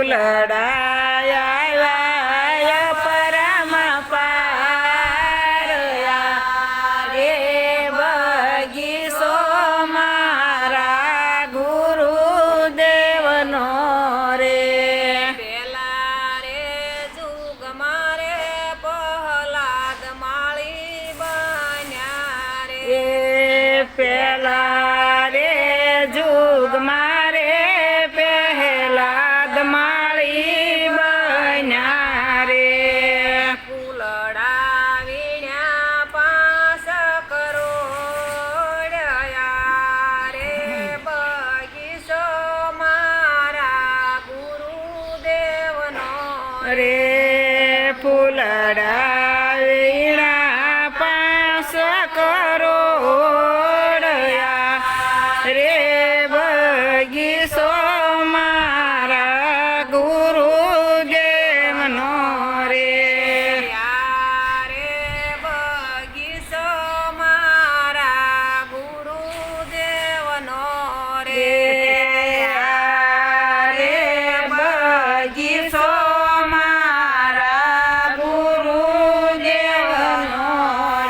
ફૂલડાયા પરમ પારયા રે બગીચો મારા ગુરુદેવનો રે પેલા રે જુગ મારે પહલાદ માળી બન્યા રે એ પેલા રે જુગ મારે પહેલાદ માળી બન્યા રે ફૂલડા વીણ્યા 5 કરોડ રે બગીચો મારા ગુરુદેવનો રે ફૂલડા વીણા 5 કરોડ રે બગીચો મારા ગુરુદેવનો રે રે બગીચો મારા ગુરુદેવનો રે રે બગીચો મારા ગુરુદેવનો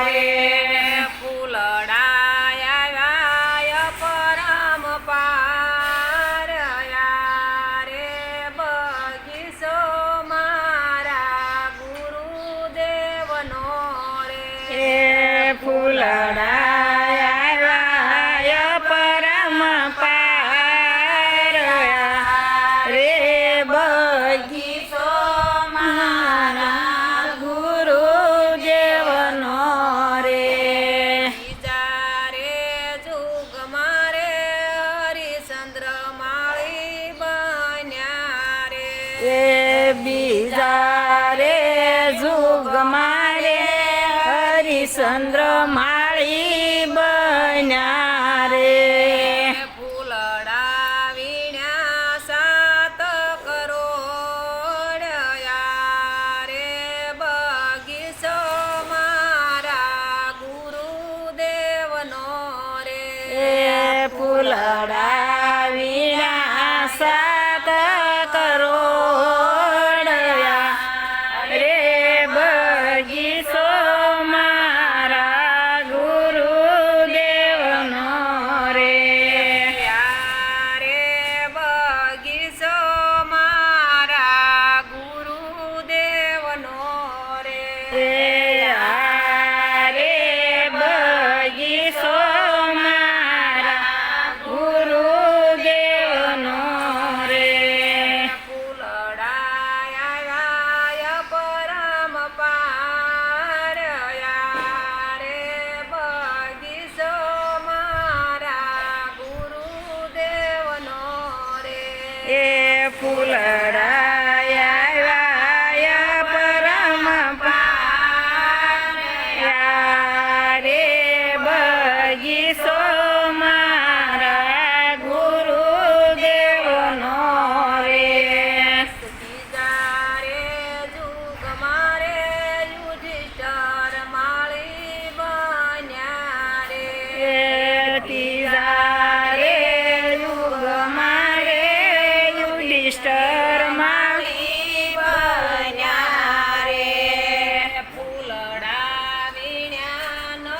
રે ફૂલડાયા પરમ પારયા રે બગીચો મારા ગુરુદેવનો રે એ ફૂલડાયા પરમ પારયા રે બગીચો મારા ગુરુદેવનો રે બીજા રે જુગ મારે હરિચંદ્ર માળી બન્યા રે એ બીજા રે જુગ મારે હરિચંદ્ર માળી બન્યા રે ફૂલડા વીણ્યા 7 કરોડ રે બગીચો મારા ગુરુદેવનો રે એ ફૂલડા વીણા 7 કરોડ રે બગીચો મારા ગુરુદેવનો રે રે બગીચો મારા ગુરુદેવનો રે રે બગીચો મારા ગુરુદેવનો રે ફૂલડાયા પરમ પારયા રે બગીચો મારા ગુરુદેવનો રે એ ફૂલડાયા પરમ પારયા રે બગીચો મારા ગુરુદેવનો રે બીજા રે જુગ મારે યુધિષ્ઠર માળી બન્યા રે એ ત્રીજા રે યુગ મારે યુધિષ્ઠર માળી બન્યા રે ફૂલડા વીણ્યા 9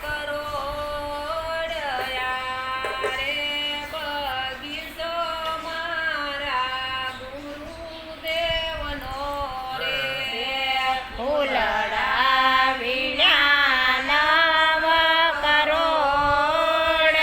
કરોડ રે બગીચો મારા ગુરુદેવનો રે ફૂલડા વીણા 9 કરોડ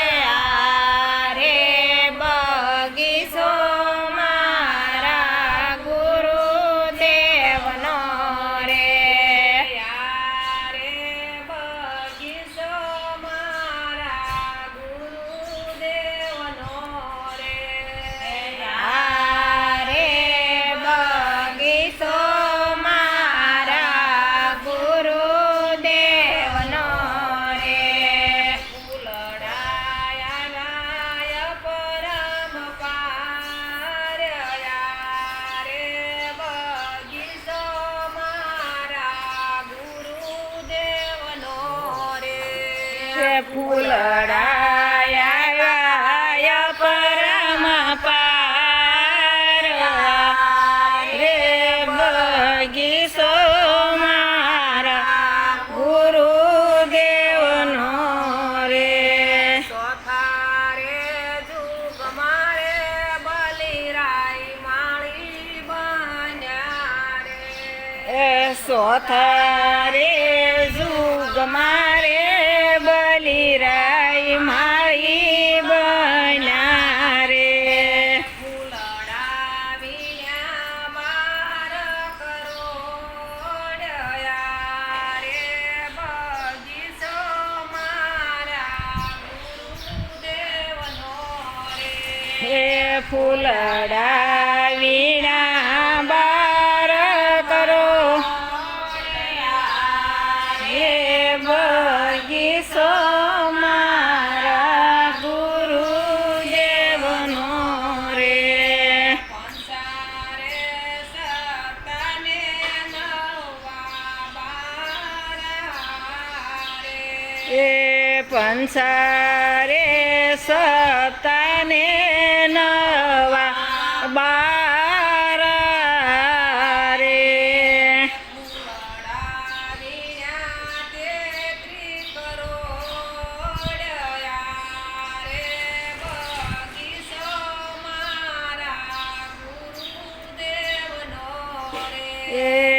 ચોથા રે જુગ મારે બલિરાય માઈ બન્યા રે ફૂલડા વીણ્યા બાર કરોડયા રે બગીચો મારા ગુરુદેવનો રે હે ફૂલડા વીણા બાર કરો હે બગીચો મારા ગુરુદેવનો રે પંચારે સતાને નવા બારા રે એ પંસારે સતાને નવા બારા રે ફૂલડા વીણ્યા તેત્રી કરોડયા રે બગીચો મારા ગુરુદેવનો રે એ